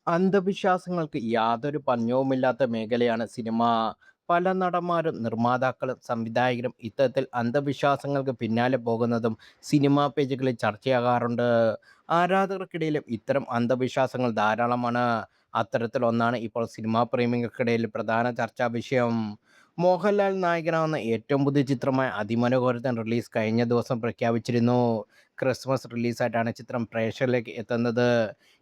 അന്ധവിശ്വാസങ്ങൾക്ക് യാതൊരു പഞ്ഞവുമില്ലാത്ത മേഖലയാണ് സിനിമ. പല നടന്മാരും നിർമ്മാതാക്കളും സംവിധായകരും ഇത്തരത്തിൽ അന്ധവിശ്വാസങ്ങൾക്ക് പിന്നാലെ പോകുന്നതും സിനിമാ പേജുകളിൽ ചർച്ചയാകാറുണ്ട്. ആരാധകർക്കിടയിലും ഇത്തരം അന്ധവിശ്വാസങ്ങൾ ധാരാളമാണ്. അത്തരത്തിലൊന്നാണ് ഇപ്പോൾ സിനിമാ പ്രേമികൾക്കിടയിൽ പ്രധാന ചർച്ചാ വിഷയം. മോഹൻലാൽ നായകനാവുന്ന ഏറ്റവും പുതിയ ചിത്രമായ അതിമനോഹരൻ റിലീസ് കഴിഞ്ഞ ദിവസം പ്രഖ്യാപിച്ചിരുന്നു. ക്രിസ്മസ് റിലീസായിട്ടാണ് ചിത്രം പ്രേക്ഷകരിലേക്ക് എത്തുന്നത്.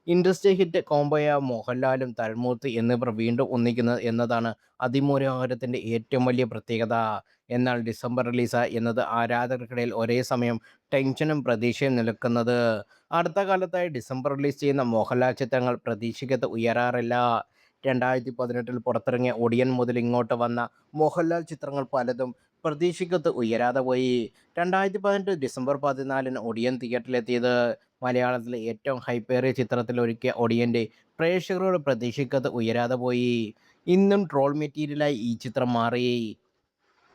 ഇൻഡസ്ട്രി ഹിറ്റ് കോംബോയായ മോഹൻലാലും തരുൺമൂർത്തി എന്നിവർ വീണ്ടും ഒന്നിക്കുന്നത് എന്നതാണ് അതിമനോഹരത്തിൻ്റെ ഏറ്റവും വലിയ പ്രത്യേകത. എന്നാൽ ഡിസംബർ റിലീസ് എന്നത് ആരാധകർക്കിടയിൽ ഒരേ സമയം ടെൻഷനും പ്രതീക്ഷയും നിലക്കുന്നത്. അടുത്ത കാലത്തായി ഡിസംബർ റിലീസ് ചെയ്യുന്ന മോഹൻലാൽ ചിത്രങ്ങൾ പ്രതീക്ഷയ്ക്കത്ത് ഉയരാറില്ല. 2018 പുറത്തിറങ്ങിയ ഒടിയൻ മുതൽ ഇങ്ങോട്ട് വന്ന മോഹൻലാൽ ചിത്രങ്ങൾ പലതും പ്രതീക്ഷയ്ക്കൊത്ത് ഉയരാതെ പോയി. 2018 ഡിസംബർ 14-ന് ഒടിയൻ തിയേറ്ററിലെത്തിയത്. മലയാളത്തിലെ ഏറ്റവും ഹൈപ്പേറിയ ചിത്രത്തിലൊരുക്കിയ ഒടിയൻ്റെ പ്രേക്ഷകരുടെ പ്രതീക്ഷയ്ക്കത്ത് ഉയരാതെ പോയി. ഇന്നും ട്രോൾ മെറ്റീരിയലായി ഈ ചിത്രം മാറി.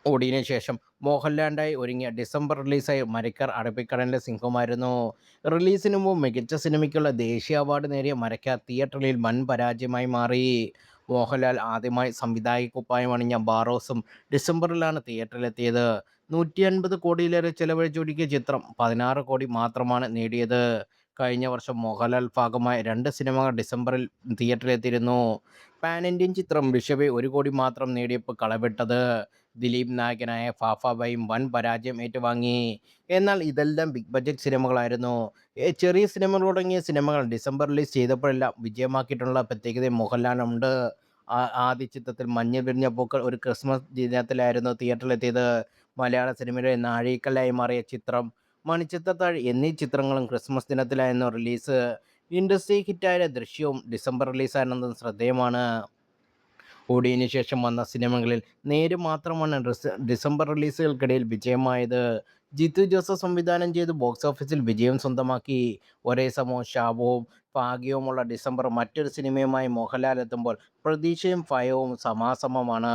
ഒടിയന് ശേഷം മോഹൻലാലിനായി ഒരുങ്ങിയ ഡിസംബർ റിലീസായി മരക്കാർ അറബിക്കടലിലെ സിംഹമായിരുന്നു. റിലീസിന് മുമ്പ് മികച്ച സിനിമയ്ക്കുള്ള ദേശീയ അവാർഡ് നേടിയ മരക്കാർ തിയേറ്ററിൽ വൻ പരാജയമായി മാറി. മോഹൻലാൽ ആദ്യമായി സംവിധായക കുപ്പായം അണിഞ്ഞ ബാറോസും ഡിസംബറിലാണ് തിയേറ്ററിലെത്തിയത്. 150 കോടിയിലേറെ ചെലവഴിച്ചൊരുക്കിയ ചിത്രം 16 കോടി മാത്രമാണ് നേടിയത്. കഴിഞ്ഞ വർഷം മോഹൻലാൽ ഭാഗമായ 2 സിനിമകൾ ഡിസംബറിൽ തിയേറ്ററിലെത്തിയിരുന്നു. പാൻ ഇന്ത്യൻ ചിത്രം ഋഷഭ് 1 കോടി മാത്രം നേടിയപ്പോൾ കളവിട്ടത്. ദിലീപ് നായകനായ ഫാഫാബയും വൻ പരാജയം ഏറ്റുവാങ്ങി. എന്നാൽ ഇതെല്ലാം ബിഗ് ബഡ്ജറ്റ് സിനിമകളായിരുന്നു. ചെറിയ സിനിമകൾ തുടങ്ങിയ സിനിമകൾ ഡിസംബർ റിലീസ് ചെയ്തപ്പോഴെല്ലാം വിജയമാക്കിയിട്ടുള്ള പ്രത്യേകത മോഹൻലാലിനുണ്ട്. ആദ്യ ചിത്രത്തിൽ മഞ്ഞിൽ വിരിഞ്ഞ പൂക്കൾ ഒരു ക്രിസ്മസ് ദിനത്തിലായിരുന്നു തിയേറ്ററിലെത്തിയത്. മലയാള സിനിമയുടെ നാഴികക്കല്ലായി മാറിയ ചിത്രം, മണിച്ചിത്രത്താഴ് എന്നീ ചിത്രങ്ങളും ക്രിസ്മസ് ദിനത്തിലായിരുന്നു റിലീസ്. ഇൻഡസ്ട്രി ഹിറ്റായ ദൃശ്യവും ഡിസംബർ റിലീസായിരുന്നതും ശ്രദ്ധേയമാണ്. ഓടിയതിനു ശേഷം വന്ന സിനിമകളിൽ നേര് മാത്രമാണ് ഡിസംബർ റിലീസുകൾക്കിടയിൽ വിജയമായത്. ജിത്തു ജോസഫ് സംവിധാനം ചെയ്ത് ബോക്സ് ഓഫീസിൽ വിജയം സ്വന്തമാക്കി. ഒരേ സമയവും ശാപവും ഭാഗ്യവുമുള്ള ഡിസംബർ മറ്റൊരു സിനിമയുമായി മോഹൻലാൽ എത്തുമ്പോൾ പ്രതീക്ഷയും ഭയവും സമാസമമാണ്.